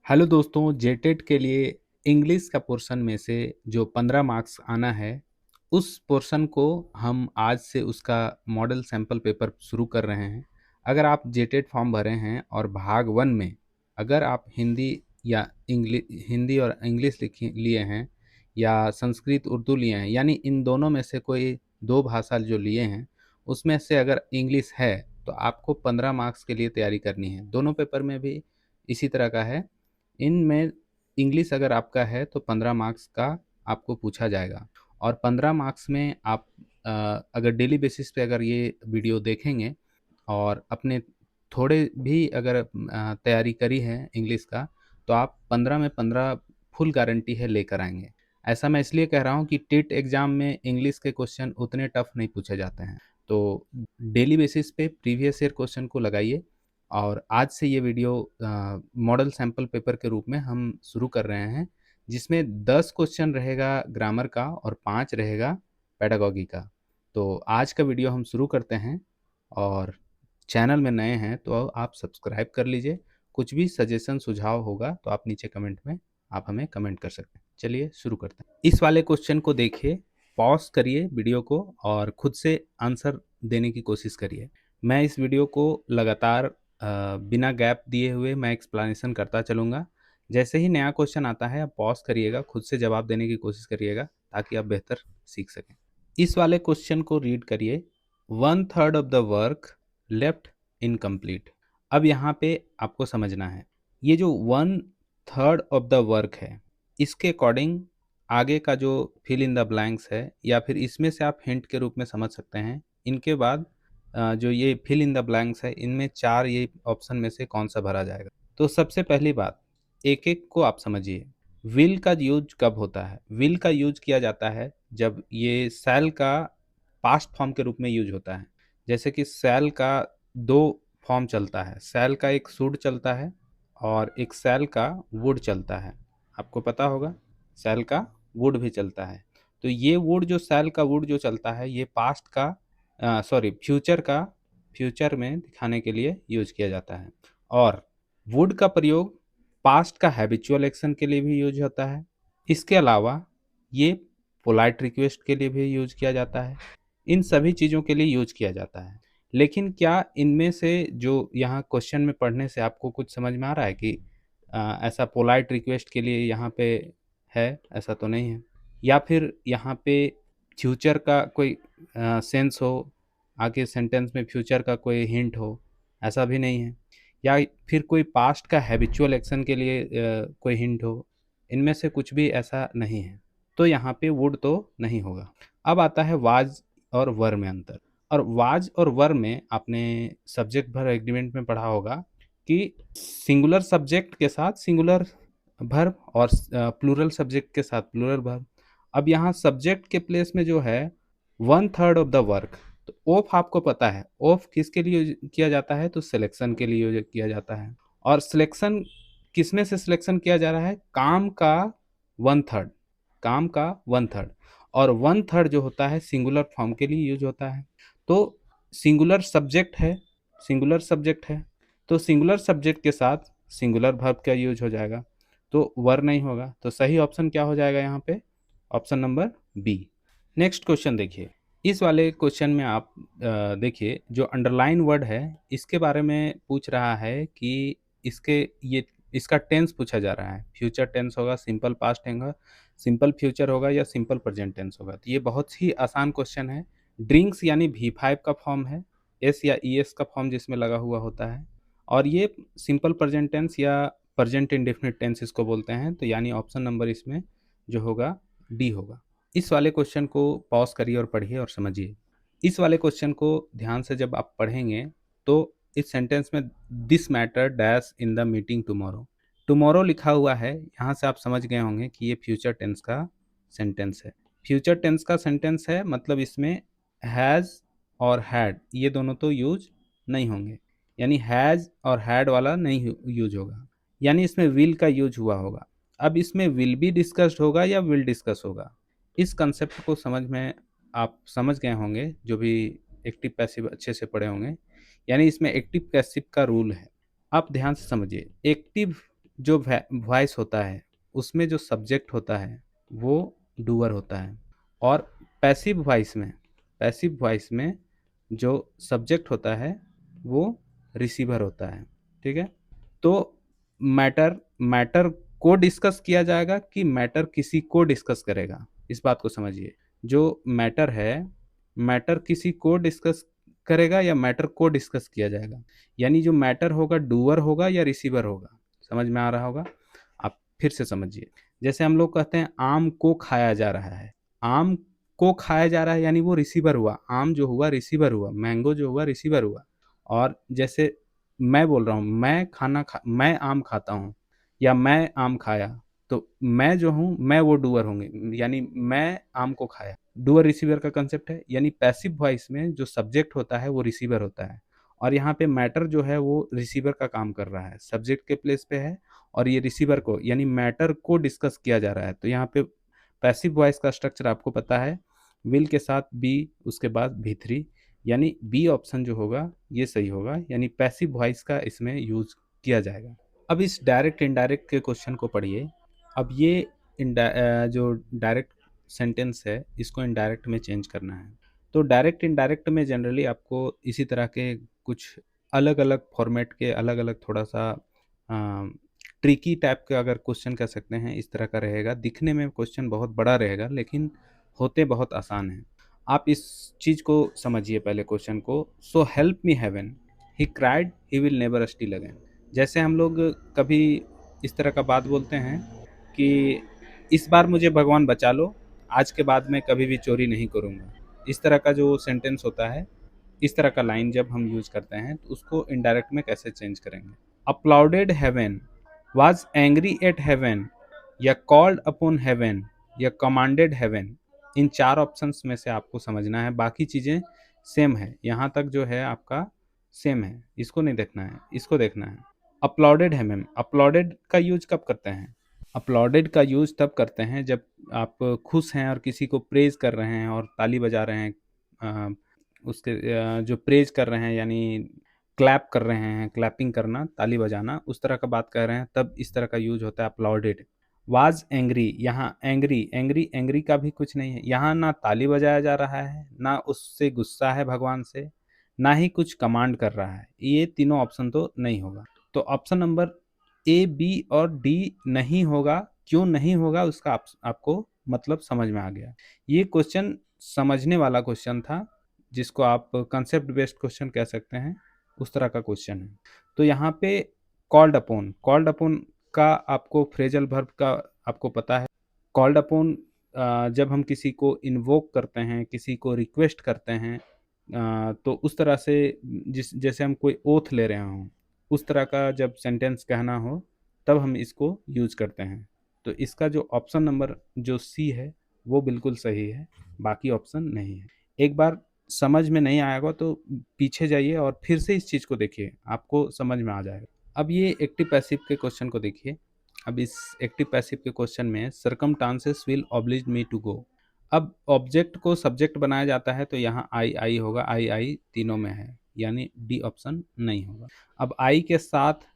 Hello दोस्तों, जेटेट के लिए इंग्लिश का पोर्शन में से जो 15 मार्क्स आना है, उस पोर्शन को हम आज से उसका मॉडल सैंपल पेपर शुरू कर रहे हैं। अगर आप जेटेट फॉर्म भरे हैं और भाग 1 में अगर आप हिंदी और इंग्लिश लिखी लिए हैं या संस्कृत उर्दू लिए हैं, यानी इन दोनों में से कोई 2 भाषा जो लिए हैं, उसमें से अगर इंग्लिश है, तो आपको 15 मार्क्स के लिए तैयारी करनी है। दोनों पेपर में भी इसी तरह का है। इनमें इंग्लिश अगर आपका है तो 15 मार्क्स का आपको पूछा जाएगा और 15 मार्क्स में आप अगर डेली बेसिस पे अगर ये वीडियो देखेंगे और अपने थोड़े भी अगर तैयारी करी है इंग्लिश का, तो आप 15 में 15 फुल गारंटी है लेकर आएंगे। ऐसा मैं इसलिए कह रहा हूँ कि टेट एग्ज़ाम में इंग्लिश के क्वेश्चन उतने टफ नहीं पूछे जाते हैं। तो डेली बेसिस पे प्रीवियस ईयर क्वेश्चन को लगाइए और आज से ये वीडियो मॉडल सैंपल पेपर के रूप में हम शुरू कर रहे हैं, जिसमें 10 क्वेश्चन रहेगा ग्रामर का और 5 रहेगा पेडागॉजी का। तो आज का वीडियो हम शुरू करते हैं और चैनल में नए हैं तो आप सब्सक्राइब कर लीजिए। कुछ भी सजेशन सुझाव होगा तो आप नीचे कमेंट में आप हमें कमेंट कर सकते हैं। चलिए शुरू करते हैं। इस वाले क्वेश्चन को देखिए, पॉज करिए वीडियो को और खुद से आंसर देने की कोशिश करिए। मैं इस वीडियो को लगातार बिना गैप दिए हुए मैं एक्सप्लेनेशन करता चलूँगा। जैसे ही नया क्वेश्चन आता है आप पॉज करिएगा, खुद से जवाब देने की कोशिश करिएगा ताकि आप बेहतर सीख सकें। इस वाले क्वेश्चन को रीड करिए। 1/3 of the work left incomplete. अब यहाँ पे आपको समझना है, ये जो 1/3 ऑफ द वर्क है, इसके अकॉर्डिंग आगे का जो फिल इन द ब्लैंक्स है या फिर इसमें से आप हिंट के रूप में समझ सकते हैं। इनके बाद जो ये फिल इन द ब्लैंक्स है, इनमें 4 ये ऑप्शन में से कौन सा भरा जाएगा। तो सबसे पहली बात, एक एक को आप समझिए। विल का यूज कब होता है? विल का यूज किया जाता है जब ये शैल का पास्ट फॉर्म के रूप में यूज होता है। जैसे कि शैल का 2 फॉर्म चलता है, शैल का एक शुड चलता है और एक शैल का वुड चलता है। आपको पता होगा शैल का वुड भी चलता है। तो ये वुड जो शैल का वुड जो चलता है, ये पास्ट का सॉरी फ्यूचर का फ्यूचर में दिखाने के लिए यूज किया जाता है। और वुड का प्रयोग पास्ट का हैबिचुअल एक्शन के लिए भी यूज होता है। इसके अलावा ये पोलाइट रिक्वेस्ट के लिए भी यूज किया जाता है। इन सभी चीज़ों के लिए यूज किया जाता है। लेकिन क्या इनमें से जो यहाँ क्वेश्चन में पढ़ने से आपको कुछ समझ में आ रहा है कि ऐसा पोलाइट रिक्वेस्ट के लिए यहाँ पे है? ऐसा तो नहीं है। या फिर यहाँ पे फ्यूचर का कोई सेंस हो, आगे सेंटेंस में फ्यूचर का कोई हिंट हो, ऐसा भी नहीं है। या फिर कोई पास्ट का हैबिचुअल एक्शन के लिए कोई हिंट हो, इनमें से कुछ भी ऐसा नहीं है। तो यहाँ पे वुड तो नहीं होगा। अब आता है वाज और वर में अंतर। और वाज और वर में आपने सब्जेक्ट वर्ब एग्रीमेंट में पढ़ा होगा कि सिंगुलर सब्जेक्ट के साथ सिंगुलर वर्ब और प्लूरल सब्जेक्ट के साथ प्लूरल वर्ब। अब यहाँ सब्जेक्ट के प्लेस में जो है 1/3 ऑफ द वर्क, तो ऑफ आपको पता है, ऑफ किसके लिए किया जाता है? तो सिलेक्शन के लिए किया जाता है। और सिलेक्शन किसमें से सिलेक्शन किया जा रहा है? काम का 1/3, काम का 1/3। और 1/3 जो होता है सिंगुलर फॉर्म के लिए यूज होता है। तो सिंगुलर सब्जेक्ट है, सिंगुलर सब्जेक्ट है, तो सिंगुलर सब्जेक्ट के साथ सिंगुलर वर्ब का यूज हो जाएगा, तो वर नहीं होगा। तो सही ऑप्शन क्या हो जाएगा यहाँ पे? Option number B. Next question देखिए। इस वाले क्वेश्चन में आप देखिए, जो अंडरलाइन वर्ड है इसके बारे में पूछ रहा है कि इसके ये इसका टेंस पूछा जा रहा है। फ्यूचर टेंस होगा, सिंपल पास्ट होगा, सिंपल फ्यूचर होगा या सिंपल प्रेजेंट टेंस होगा। तो ये बहुत ही आसान क्वेश्चन है। ड्रिंक्स यानी V5 का फॉर्म है, एस या ईएस का फॉर्म जिसमें लगा हुआ होता है। और ये सिंपल प्रेजेंट टेंस या प्रेजेंट इंडेफिनिट टेंस इसको बोलते हैं। तो यानी ऑप्शन नंबर इसमें जो होगा डी होगा। इस वाले क्वेश्चन को पॉज करिए और पढ़िए और समझिए। इस वाले क्वेश्चन को ध्यान से जब आप पढ़ेंगे तो इस सेंटेंस में this matter dash in the meeting tomorrow, tomorrow लिखा हुआ है। यहाँ से आप समझ गए होंगे कि ये फ्यूचर टेंस का सेंटेंस है। फ्यूचर टेंस का सेंटेंस है, मतलब इसमें हैज़ और हैड ये दोनों तो यूज नहीं होंगे, यानी हैज़ और हैड वाला नहीं यूज होगा, यानी इसमें विल का यूज हुआ होगा। अब इसमें विल बी डिस्कस्ड होगा या विल डिस्कस होगा, इस कंसेप्ट को समझ में आप समझ गए होंगे जो भी एक्टिव पैसिव अच्छे से पढ़े होंगे। यानी इसमें एक्टिव पैसिव का रूल है। आप ध्यान से समझिए। एक्टिव जो वॉइस होता है उसमें जो सब्जेक्ट होता है वो डूअर होता है, और पैसिव वॉइस में पैसिव वॉइस में जो सब्जेक्ट होता है वो रिसीवर होता है। ठीक है? तो मैटर मैटर को डिस्कस किया जाएगा कि मैटर किसी को डिस्कस करेगा, इस बात को समझिए। जो मैटर है, मैटर किसी को डिस्कस करेगा या मैटर को डिस्कस किया जाएगा, यानी जो मैटर होगा डूअर होगा या रिसीवर होगा। समझ में आ रहा होगा? आप फिर से समझिए। जैसे हम लोग कहते हैं आम को खाया जा रहा है, आम को खाया जा रहा है यानी वो रिसीवर हुआ, आम जो हुआ रिसीवर हुआ, मैंगो जो हुआ रिसीवर हुआ। और जैसे मैं बोल रहा हूँ मैं आम खाता हूँ या मैं आम खाया, तो मैं जो हूँ मैं वो डूअर होंगे, यानी मैं आम को खाया। डूअर रिसीवर का कंसेप्ट है, यानी पैसिव वॉइस में जो सब्जेक्ट होता है वो रिसीवर होता है, और यहाँ पे मैटर जो है वो रिसीवर का काम कर रहा है, सब्जेक्ट के प्लेस पे है, और ये रिसीवर को यानी मैटर को डिस्कस किया जा रहा है। तो यहाँ पे पैसिव वॉइस का स्ट्रक्चर आपको पता है, विल के साथ बी, उसके बाद भी थ्री, यानी बी ऑप्शन जो होगा ये सही होगा, यानी पैसिव वॉइस का इसमें यूज किया जाएगा। अब इस डायरेक्ट इनडायरेक्ट के क्वेश्चन को पढ़िए। अब ये जो डायरेक्ट सेंटेंस है इसको इनडायरेक्ट में चेंज करना है। तो डायरेक्ट इनडायरेक्ट में जनरली आपको इसी तरह के कुछ अलग अलग फॉर्मेट के अलग अलग थोड़ा सा ट्रिकी टाइप के अगर क्वेश्चन कह सकते हैं, इस तरह का रहेगा। दिखने में क्वेश्चन बहुत बड़ा रहेगा लेकिन होते बहुत आसान हैं। आप इस चीज़ को समझिए पहले क्वेश्चन को। So help me heaven, he cried, he will never steal again. जैसे हम लोग कभी इस तरह का बात बोलते हैं कि इस बार मुझे भगवान बचा लो, आज के बाद मैं कभी भी चोरी नहीं करूँगा। इस तरह का जो सेंटेंस होता है, इस तरह का लाइन जब हम यूज करते हैं तो उसको इनडायरेक्ट में कैसे चेंज करेंगे। Applauded heaven, was angry at heaven, या कॉल्ड अपॉन हेवन, या कमांडेड हेवन। इन चार ऑप्शंस में से आपको समझना है, बाकी चीज़ें सेम है, यहाँ तक जो है आपका सेम है, इसको नहीं देखना है, इसको देखना है। अपलॉडेड हेवन, अपलॉडेड का यूज कब करते हैं? अपलॉडेड का यूज तब करते हैं जब आप खुश हैं और किसी को प्रेज कर रहे हैं और ताली बजा रहे हैं, अ, उसके जो प्रेज कर रहे हैं यानी क्लैप कर रहे हैं, क्लैपिंग करना, ताली बजाना, उस तरह का बात कर रहे हैं, तब इस तरह का यूज होता है अपलॉडेड। वाज एंग्री, यहाँ एंग्री एंग्री एंग्री का भी कुछ नहीं है, यहाँ ना ताली बजाया जा रहा है, ना उससे गुस्सा है भगवान से, ना ही कुछ कमांड कर रहा है। ये तीनों ऑप्शन तो नहीं होगा। तो ऑप्शन नंबर ए, बी और डी नहीं होगा। क्यों नहीं होगा उसका आपको मतलब समझ में आ गया। ये क्वेश्चन समझने वाला क्वेश्चन था, जिसको आप कंसेप्ट बेस्ड क्वेश्चन कह सकते हैं, उस तरह का क्वेश्चन है। तो यहाँ पे कॉल्ड अपॉन का आपको फ्रेजल वर्ब का आपको पता है। कॉल्ड अपॉन जब हम किसी को इन्वोक करते हैं, किसी को रिक्वेस्ट करते हैं, तो उस तरह से जैसे हम कोई ओथ ले रहे हों, उस तरह का जब सेंटेंस कहना हो तब हम इसको यूज करते हैं। तो इसका जो ऑप्शन नंबर जो सी है वो बिल्कुल सही है, बाकी ऑप्शन नहीं है। एक बार समझ में नहीं आएगा तो पीछे जाइए और फिर से इस चीज़ को देखिए, आपको समझ में आ जाएगा। अब ये एक्टिव पैसिव के क्वेश्चन को देखिए। अब इस एक्टिव पैसिव के क्वेश्चन में circumstances will oblige me to go. अब ऑब्जेक्ट को सब्जेक्ट बनाया जाता है तो यहाँ आई होगा, आई तीनों में है, यानी डी ऑप्शन नहीं होगा। अब आई के साथ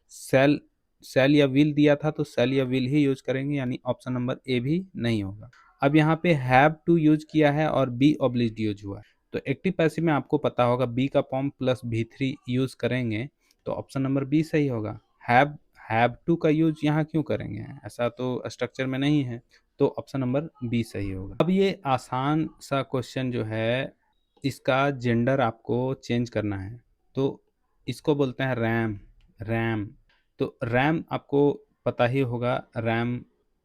सेल या विल दिया था तो सेल या विल ही यूज करेंगे, यानी ऑप्शन नंबर ए भी नहीं होगा। अब यहाँ पे हैव टू यूज किया है और बी ऑब्लिज यूज हुआ है, तो एक्टिव पैसिव में आपको पता होगा बी का फॉर्म प्लस भी थ्री यूज करेंगे तो ऑप्शन नंबर बी सही होगा। हैव टू का यूज यहाँ क्यों करेंगे, ऐसा तो स्ट्रक्चर में नहीं है, तो ऑप्शन नंबर बी सही होगा। अब ये आसान सा क्वेश्चन जो है, इसका जेंडर आपको चेंज करना है, तो इसको बोलते हैं रैम। तो रैम आपको पता ही होगा, रैम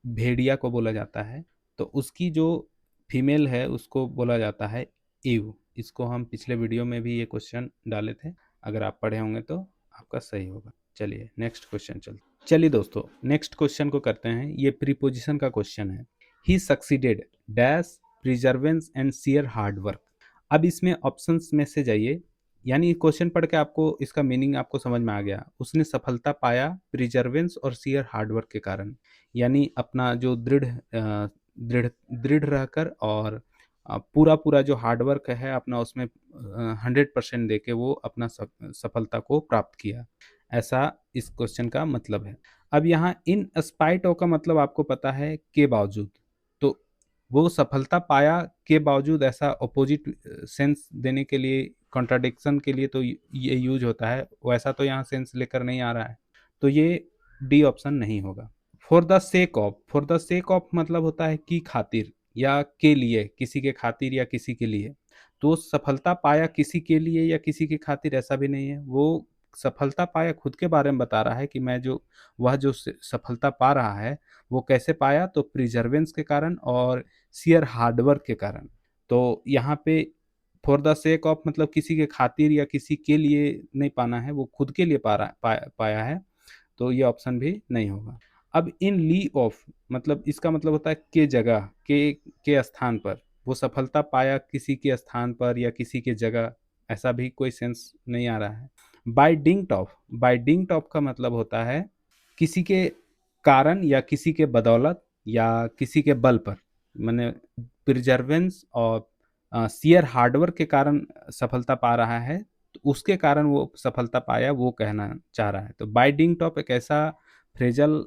भेड़िया को बोला जाता है, तो उसकी जो फीमेल है उसको बोला जाता है ईव। इसको हम पिछले वीडियो में भी ये क्वेश्चन डाले थे, अगर आप पढ़े होंगे तो आपका सही होगा। चलिए नेक्स्ट क्वेश्चन चलिए दोस्तों नेक्स्ट क्वेश्चन को करते हैं। ये प्रीपोजिशन का क्वेश्चन है। He succeeded dash perseverance and sheer hard work. अब इसमें ऑप्शंस में से जाइए, यानी क्वेश्चन पढ़ के आपको इसका मीनिंग आपको समझ में आ गया। उसने सफलता पाया प्रिजर्वेंस और शेयर हार्डवर्क के कारण, यानी अपना जो दृढ़ दृढ़ रहकर और पूरा पूरा जो हार्डवर्क है अपना उसमें 100% दे के वो अपना सफलता को प्राप्त किया, ऐसा इस क्वेश्चन का मतलब है। अब यहाँ इन स्पाइट ऑफ का मतलब आपको पता है के बावजूद, तो वो सफलता पाया के बावजूद, ऐसा अपोजिट सेंस देने के लिए, कॉन्ट्राडिक्शन के लिए तो ये यूज होता है, वैसा तो यहाँ सेंस लेकर नहीं आ रहा है, तो ये डी ऑप्शन नहीं होगा। फॉर द सेक ऑफ मतलब होता है की खातिर या के लिए, किसी के खातिर या किसी के लिए, तो सफलता पाया किसी के लिए या किसी की खातिर ऐसा भी नहीं है, वो सफलता पाया खुद के बारे में बता रहा है कि मैं जो वह जो सफलता पा रहा है वो कैसे पाया, तो प्रिजर्वेंस के कारण और शेयर हार्डवर्क के कारण। तो यहाँ पे फॉर द सेक ऑफ मतलब किसी के खातिर या किसी के लिए नहीं पाना है, वो खुद के लिए पाया है, तो ये ऑप्शन भी नहीं होगा। अब इन ली ऑफ मतलब इसका मतलब होता है के जगह, के स्थान पर, वो सफलता पाया किसी के स्थान पर या किसी के जगह, ऐसा भी कोई सेंस नहीं आ रहा है। बाय डिंक्ट ऑफ का मतलब होता है किसी के कारण या किसी के बदौलत या किसी के बल पर, मैंने प्रिजर्वेंस और शेयर हार्डवर्क के कारण सफलता पा रहा है, तो उसके कारण वो सफलता पाया, वो कहना चाह रहा है। तो बाय डिंक्ट ऑफ एक ऐसा फ्रेजल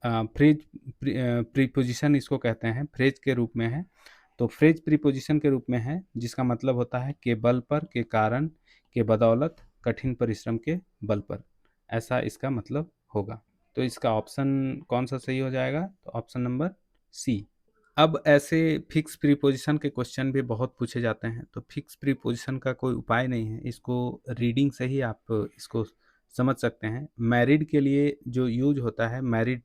फ्रेज प्रीपोजिशन इसको कहते हैं, फ्रेज के रूप में है, तो फ्रेज प्रीपोजिशन के रूप में है, जिसका मतलब होता है के बल पर, के कारण, के बदौलत, कठिन परिश्रम के बल पर, ऐसा इसका मतलब होगा। तो इसका ऑप्शन कौन सा सही हो जाएगा, तो ऑप्शन नंबर सी। अब ऐसे फिक्स प्रीपोजिशन के क्वेश्चन भी बहुत पूछे जाते हैं, तो फिक्स प्रीपोजिशन का कोई उपाय नहीं है, इसको रीडिंग से ही आप इसको समझ सकते हैं। मैरिड के लिए जो यूज होता है मैरिड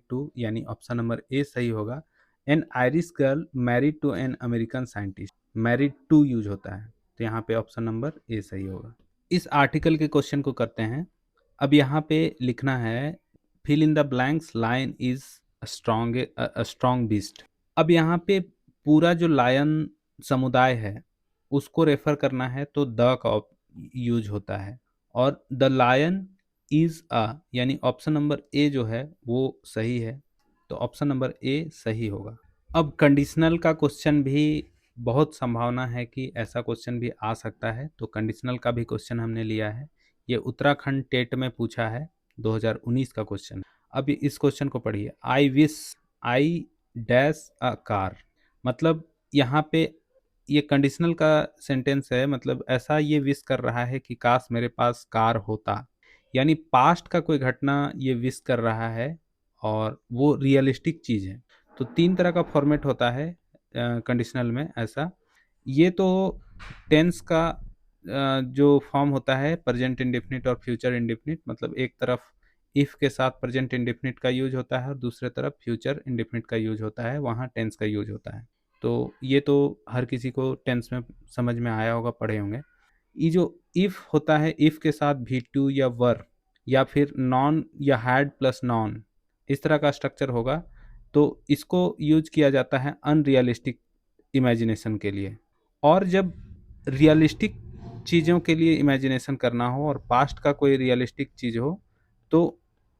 टू, यानी ऑप्शन नंबर ए सही होगा। An Irish girl married to an American scientist, married to use होता है, तो यहाँ पे ऑप्शन नंबर ए सही होगा। इस आर्टिकल के क्वेश्चन को करते हैं। अब यहाँ पे लिखना है fill in the blanks, lion is strong beast. अब यहाँ पे पूरा जो लायन समुदाय है उसको रेफर करना है, तो द का यूज होता है, और द लायन इज अ, यानी ऑप्शन नंबर ए जो है वो सही है, तो ऑप्शन नंबर ए सही होगा। अब कंडीशनल का क्वेश्चन भी बहुत संभावना है कि ऐसा क्वेश्चन भी आ सकता है, तो कंडीशनल का भी क्वेश्चन हमने लिया है, ये उत्तराखंड टेट में पूछा है, 2019 का क्वेश्चन। अब इस क्वेश्चन को पढ़िए। आई डैश अ कार, मतलब यहाँ पे ये कंडीशनल का सेंटेंस है, मतलब ऐसा ये विश कर रहा है कि काश मेरे पास कार होता, यानी पास्ट का कोई घटना ये विश कर रहा है, और वो रियलिस्टिक चीज़ है। तो तीन तरह का फॉर्मेट होता है कंडीशनल में ऐसा। ये तो टेंस का जो फॉर्म होता है प्रेजेंट इंडेफिनिट और फ्यूचर इंडेफिनिट, मतलब एक तरफ इफ़ के साथ प्रेजेंट इंडेफिनिट का यूज होता है और दूसरे तरफ फ्यूचर इंडेफिनिट का यूज होता है, वहाँ टेंस का यूज होता है। तो ये तो हर किसी को टेंस में समझ में आया होगा, पढ़े होंगे। ये जो इफ़ होता है, इफ़ के साथ भी टू या वर या फिर नॉन या हैड प्लस नॉन, इस तरह का स्ट्रक्चर होगा, तो इसको यूज किया जाता है अनरियलिस्टिक इमेजिनेशन के लिए। और जब रियलिस्टिक चीज़ों के लिए इमेजिनेशन करना हो और पास्ट का कोई रियलिस्टिक चीज़ हो, तो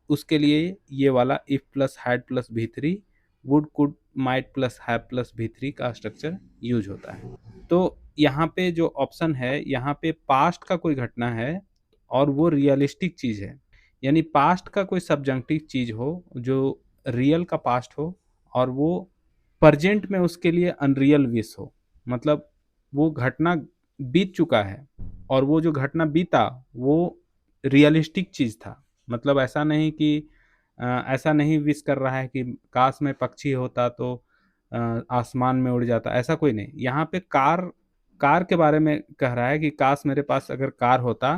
उसके लिए ये वाला इफ प्लस हैड प्लस भी three, would could might plus have plus भी थ्री का स्ट्रक्चर यूज होता है। तो यहाँ पे जो ऑप्शन है, यहाँ पे पास्ट का कोई घटना है और वो रियलिस्टिक चीज़ है, यानी पास्ट का कोई सब्जेक्टिव चीज़ हो जो रियल का पास्ट हो, और वो प्रेजेंट में उसके लिए अनरियल विश हो, मतलब वो घटना बीत चुका है और वो जो घटना बीता वो रियलिस्टिक चीज़ था, मतलब ऐसा नहीं कि ऐसा नहीं विश कर रहा है कि काश में पक्षी होता तो आसमान में उड़ जाता, ऐसा कोई नहीं। यहाँ पे कार कार के बारे में कह रहा है कि काश मेरे पास अगर कार होता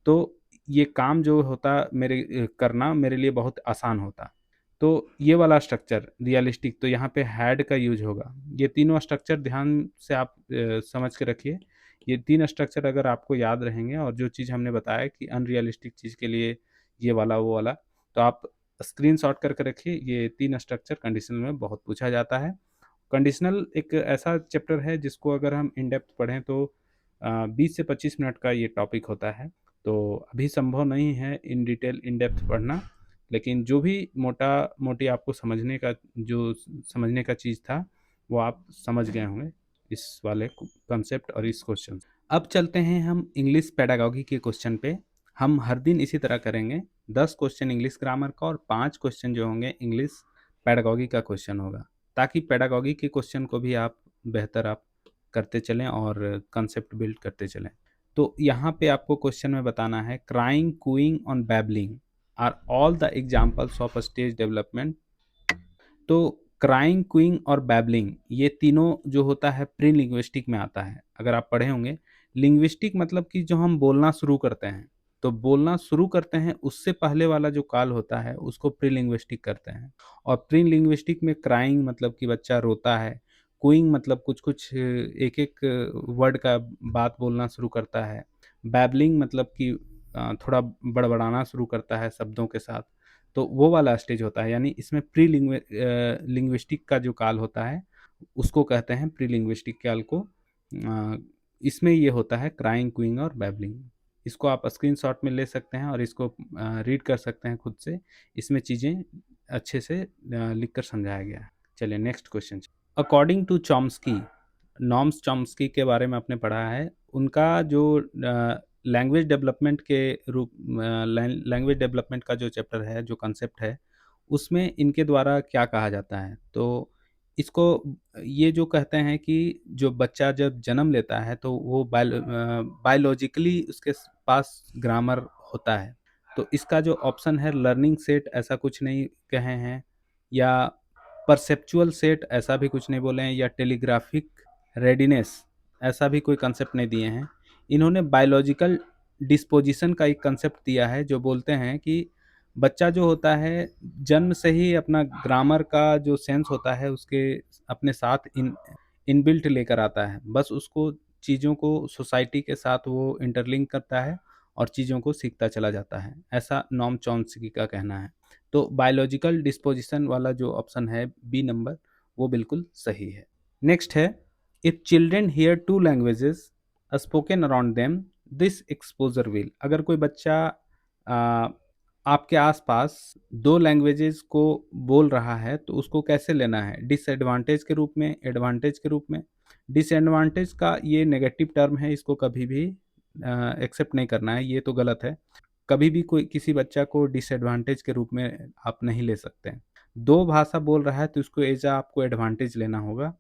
तो ये काम जो होता मेरे करना मेरे लिए बहुत आसान होता। तो ये वाला स्ट्रक्चर रियलिस्टिक, तो यहाँ पे हैड का यूज होगा। ये तीनों स्ट्रक्चर ध्यान से आप समझ के रखिए। ये तीन स्ट्रक्चर अगर आपको याद रहेंगे, और जो चीज़ हमने बताया कि अनरियलिस्टिक चीज़ के लिए ये वाला वो वाला, तो आप स्क्रीनशॉट करके रखिए। ये तीन स्ट्रक्चर कंडीशनल में बहुत पूछा जाता है। कंडीशनल एक ऐसा चैप्टर है जिसको अगर हम इन डेप्थ पढ़ें तो 20 से 25 मिनट का ये टॉपिक होता है, तो अभी संभव नहीं है इन डिटेल इन डेप्थ पढ़ना, लेकिन जो भी मोटा मोटी आपको समझने का चीज़ था वो आप समझ गए होंगे इस वाले कंसेप्ट और इस क्वेश्चन। अब चलते हैं हम इंग्लिश पेडागॉजी के क्वेश्चन पे। हम हर दिन इसी तरह करेंगे। 10 क्वेश्चन इंग्लिश ग्रामर का और 5 क्वेश्चन जो होंगे इंग्लिश पेडागॉजी का क्वेश्चन होगा, ताकि पेडागॉजी के क्वेश्चन को भी आप बेहतर आप करते चलें और कंसेप्ट बिल्ड करते चलें। तो यहाँ पे आपको क्वेश्चन में बताना है, क्राइंग, कूइंग और babbling are all the examples of stage development. तो क्राइंग, क्यूइंग और बैबलिंग ये तीनों जो होता है प्री लिंग्विस्टिक में आता है। अगर आप पढ़े होंगे, लिंग्विस्टिक मतलब कि जो हम बोलना शुरू करते हैं, तो बोलना शुरू करते हैं उससे पहले वाला जो काल होता है उसको प्री लिंग्विस्टिक करते हैं। और प्री लिंग्विस्टिक में क्राइंग मतलब कि बच्चा रोता है, क्यूइंग मतलब कुछ कुछ एक एक वर्ड का बात बोलना शुरू करता है, बैबलिंग मतलब कि थोड़ा बड़बड़ाना शुरू करता है शब्दों के साथ। तो वो वाला स्टेज होता है, यानी इसमें प्री लिंग्विस्टिक का जो काल होता है उसको कहते हैं प्री लिंग्विस्टिक काल को। इसमें ये होता है क्राइंग, क्यूइंग और बैबलिंग। इसको आप स्क्रीनशॉट में ले सकते हैं और इसको रीड कर सकते हैं खुद से। इसमें चीज़ें अच्छे से लिख कर समझाया गया है। चलिए next question. According to Chomsky, नॉर्म्स चॉम्स्की के बारे में आपने पढ़ा है। उनका जो लैंग्वेज डेवलपमेंट के रूप लैंग्वेज डेवलपमेंट का जो चैप्टर है, जो कंसेप्ट है, उसमें इनके द्वारा क्या कहा जाता है, तो इसको ये जो कहते हैं कि जो बच्चा जब जन्म लेता है तो वो बायोलॉजिकली उसके पास ग्रामर होता है। तो इसका जो ऑप्शन है लर्निंग सेट, ऐसा कुछ नहीं कहे हैं, या परसेप्चुअल सेट ऐसा भी कुछ नहीं बोले हैं, या टेलीग्राफिक रेडिनेस ऐसा भी कोई कंसेप्ट नहीं दिए हैं। इन्होंने बायोलॉजिकल डिस्पोजिशन का एक कंसेप्ट दिया है, जो बोलते हैं कि बच्चा जो होता है जन्म से ही अपना ग्रामर का जो सेंस होता है उसके अपने साथ इनबिल्ट लेकर आता है। बस उसको चीज़ों को सोसाइटी के साथ वो इंटरलिंक करता है और चीज़ों को सीखता चला जाता है, ऐसा नॉम चॉम्स्की का कहना है। तो बायोलॉजिकल डिस्पोजिशन वाला जो ऑप्शन है बी नंबर, वो बिल्कुल सही है। नेक्स्ट है, if children here to languages spoken around them, this exposure will. अगर कोई बच्चा आ, आपके आसपास दो लैंग्वेजेस को बोल रहा है तो उसको कैसे लेना है, डिसएडवांटेज के रूप में, एडवांटेज के रूप में। डिसएडवांटेज का ये नेगेटिव टर्म है, इसको कभी भी एक्सेप्ट नहीं करना है, ये तो गलत है। कभी भी कोई किसी बच्चा को डिसएडवांटेज के रूप में आप नहीं ले सकते हैं। दो भाषा बोल रहा है तो उसको एज आपको एडवांटेज लेना होगा,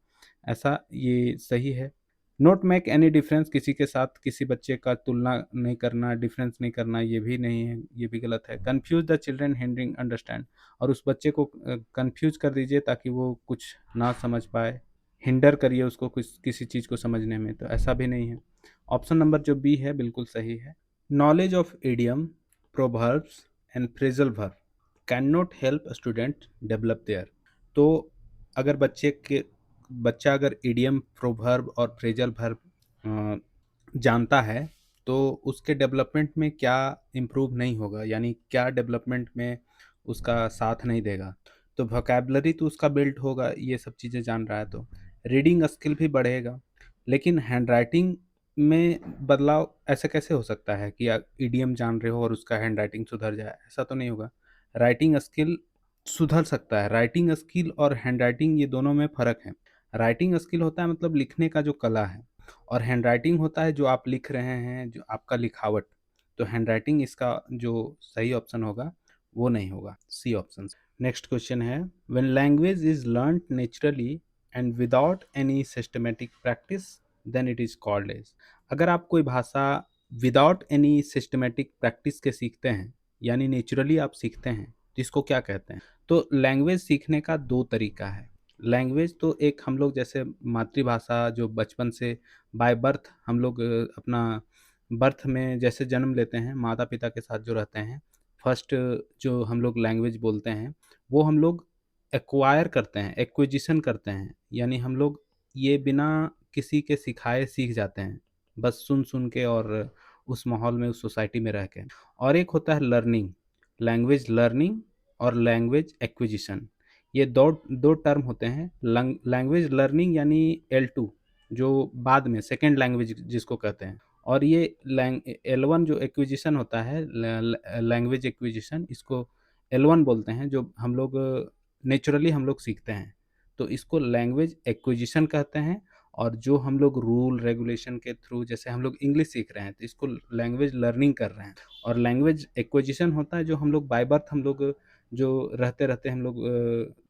ऐसा ये सही है। नोट मेक एनी डिफरेंस, किसी के साथ किसी बच्चे का तुलना नहीं करना, डिफरेंस नहीं करना, ये भी नहीं है, ये भी गलत है। Confuse the children hindering understand, और उस बच्चे को कन्फ्यूज कर दीजिए ताकि वो कुछ ना समझ पाए, हिंडर करिए उसको कुछ किसी चीज़ को समझने में, तो ऐसा भी नहीं है। ऑप्शन नंबर जो बी है बिल्कुल सही है। Knowledge of idiom, proverbs and phrasal verb can not help student develop their. तो अगर बच्चा अगर इडियम, प्रोवर्ब और फ्रेजल वर्ब जानता है तो उसके डेवलपमेंट में क्या इम्प्रूव नहीं होगा, यानी क्या डेवलपमेंट में उसका साथ नहीं देगा। तो वोकैबलरी तो उसका बिल्ड होगा, ये सब चीज़ें जान रहा है तो रीडिंग स्किल भी बढ़ेगा। लेकिन हैंडराइटिंग में बदलाव ऐसे कैसे हो सकता है कि आप इडियम जान रहे हो और उसका हैंडराइटिंग सुधर जाए, ऐसा तो नहीं होगा। राइटिंग स्किल सुधर सकता है। राइटिंग स्किल और हैंडराइटिंग ये दोनों में फ़र्क है। राइटिंग स्किल होता है मतलब लिखने का जो कला है, और हैंडराइटिंग होता है जो आप लिख रहे हैं, जो आपका लिखावट। तो हैंडराइटिंग इसका जो सही ऑप्शन होगा वो नहीं होगा, सी ऑप्शन। नेक्स्ट क्वेश्चन है, when language is learned naturally and without any systematic practice then it is called as. अगर आप कोई भाषा विदाउट एनी सिस्टमेटिक प्रैक्टिस के सीखते हैं, यानी नेचुरली आप सीखते हैं, तो इसको क्या कहते हैं। तो लैंग्वेज सीखने का दो तरीका है। लैंग्वेज तो एक हम लोग जैसे मातृभाषा जो बचपन से बाय बर्थ हम लोग अपना बर्थ में जैसे जन्म लेते हैं माता पिता के साथ जो रहते हैं, फर्स्ट जो हम लोग लैंग्वेज बोलते हैं वो हम लोग एक्वायर करते हैं, एक्विजिशन करते हैं, यानी हम लोग ये बिना किसी के सिखाए सीख जाते हैं, बस सुन सुन के और उस माहौल में, उस सोसाइटी में रह के। और एक होता है लर्निंग, लैंग्वेज लर्निंग और लैंग्वेज एक्विजिशन, ये दो दो टर्म होते हैं। लैंग्वेज लर्निंग यानी L2, जो बाद में सेकेंड लैंग्वेज जिसको कहते हैं, और ये L1 जो एक्विजिशन होता है, लैंग्वेज एक्विजिशन, इसको L1 बोलते हैं, जो हम लोग नेचुरली हम लोग सीखते हैं, तो इसको लैंग्वेज एक्विजिशन कहते हैं। और जो हम लोग रूल रेगुलेशन के थ्रू, जैसे हम लोग इंग्लिश सीख रहे हैं तो इसको लैंग्वेज लर्निंग कर रहे हैं, और लैंग्वेज एक्विजिशन होता है जो हम लोग बाय बर्थ, हम लोग जो रहते रहते हम लोग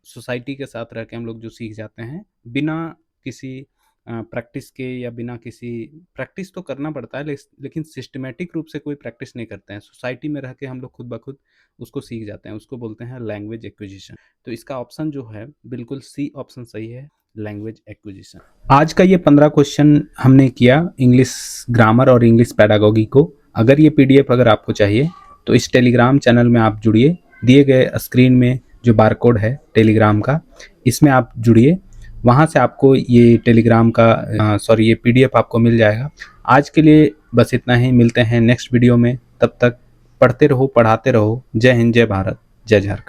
सोसाइटी के साथ रह के हम लोग जो सीख जाते हैं बिना किसी प्रैक्टिस के, या बिना किसी प्रैक्टिस तो करना पड़ता है लेकिन सिस्टमेटिक रूप से कोई प्रैक्टिस नहीं करते हैं, सोसाइटी में रह के हम लोग खुद ब खुद उसको सीख जाते हैं, उसको बोलते हैं लैंग्वेज एक्विजिशन। तो इसका ऑप्शन जो है बिल्कुल सी ऑप्शन सही है, लैंग्वेज एक्विजिशन। आज का ये 15 क्वेश्चन हमने किया इंग्लिश ग्रामर और इंग्लिश पैडागोगी को। अगर ये पीडीएफ अगर आपको चाहिए तो इस टेलीग्राम चैनल में आप जुड़िए, दिए गए स्क्रीन में जो बारकोड है टेलीग्राम का, इसमें आप जुड़िए, वहाँ से आपको ये टेलीग्राम का ये पीडीएफ आपको मिल जाएगा। आज के लिए बस इतना ही, मिलते हैं नेक्स्ट वीडियो में, तब तक पढ़ते रहो, पढ़ाते रहो। जय हिंद, जय भारत, जय झारखंड।